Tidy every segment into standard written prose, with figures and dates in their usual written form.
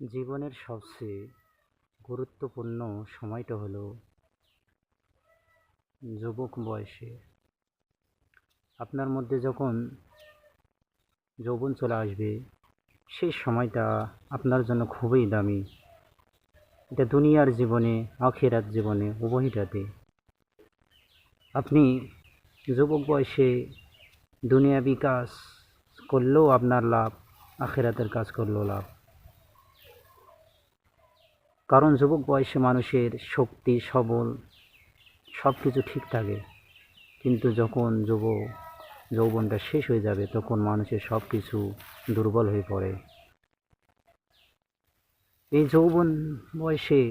জীবনের সবচেয়ে গুরুত্বপূর্ণ সময়টা হলো যুবক বয়সে। আপনার মধ্যে যখন যৌবন চলে আসবে, সেই সময়টা আপনার জন্য খুবই দামি। এটা দুনিয়ার জীবনে, আখিরাত জীবনে উভয়টাতে। আপনি যুবক বয়সে দুনিয়াবি কাজ করলেও আপনার লাভ, আখিরাতের কাজ করলেও লাভ। কারণ যুবক বয়সে মানুষের শক্তি সবল সব কিছু ঠিক থাকে, কিন্তু যখন যৌবনটা শেষ হয়ে যাবে তখন মানুষের সব কিছু দুর্বল হয়ে পড়ে। এই যৌবন বয়সে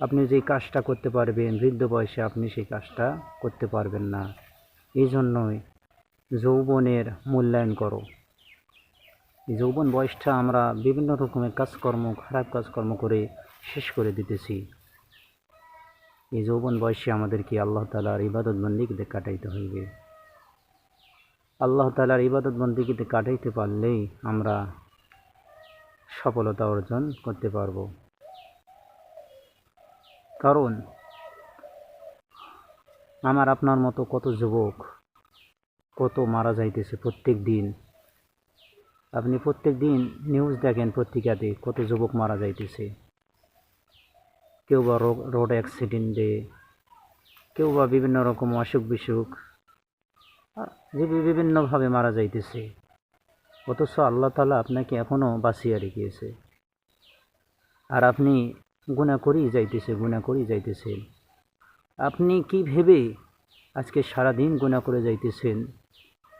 আপনি যে কাজটা করতে পারবেন, বৃদ্ধ বয়সে আপনি সেই কাজটা করতে পারবেন না। এই জন্যই যৌবনের মূল্যায়ন করো। এই যৌবন বয়সটা আমরা বিভিন্ন রকমের কাজকর্ম, খারাপ কাজকর্ম করে শেষ করে দিতেছি। এই যৌবন বয়সে আমাদেরকে আল্লাহ তাআলার ইবাদত বন্দেগীতে কাটাইতে হইবে। আল্লাহ তাআলার ইবাদত বন্দেগীতে কাটাইতে পারলেই আমরা সফলতা অর্জন করতে পারব। কারণ আমার আপনার মতো কত যুবক কত মারা যাইতেছে প্রত্যেক দিন। আপনি প্রত্যেক দিন নিউজ দেখেন, পত্রিকাতে কত যুবক মারা যাইতেছে। কেউ বা রোড অ্যাক্সিডেন্টে, কেউ বা বিভিন্ন রকম অসুখ বিসুখ, যে বিভিন্নভাবে মারা যাইতেছে। অথচ আল্লাহ তাআলা আপনাকে এখনও বাঁচিয়ে রেখেছে, আর আপনি গুনাহ করেই যাইতেছেন। আপনি কি ভেবে আজকে সারাদিন গুনাহ করে যাইতেছেন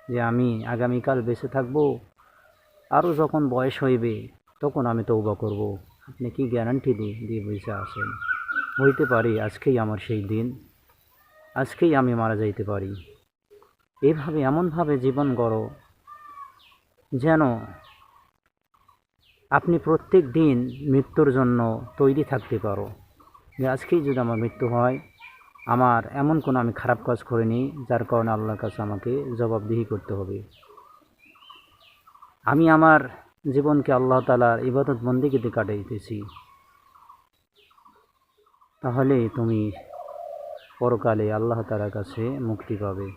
যে আমি আগামীকাল বেঁচে থাকবো, আরও যখন বয়স হইবে তখন আমি তওবা করব। আপনি কি গ্যারান্টি দিয়ে বেঁচে আছেন? হইতে পারে আজকেই আমার সেই দিন, আজকেই আমি মারা যাইতে পারি। এইভাবে এমনভাবে জীবন গড়ো যেন আপনি প্রত্যেক দিন মৃত্যুর জন্য তৈরি থাকতে পারো, যে আজকেই যদি আমার মৃত্যু হয়, আমার এমন কোনো আমি খারাপ কাজ করিনি যার কারণে আল্লাহর কাছে আমাকে জবাবদিহি করতে হবে। আমি আমার জীবনকে আল্লাহ তাআলার ইবাদত বন্দেগীতে কাটাইতেছি। তাহলে তুমি পরকালে আল্লাহ তাআলার কাছে মুক্তি পাবে।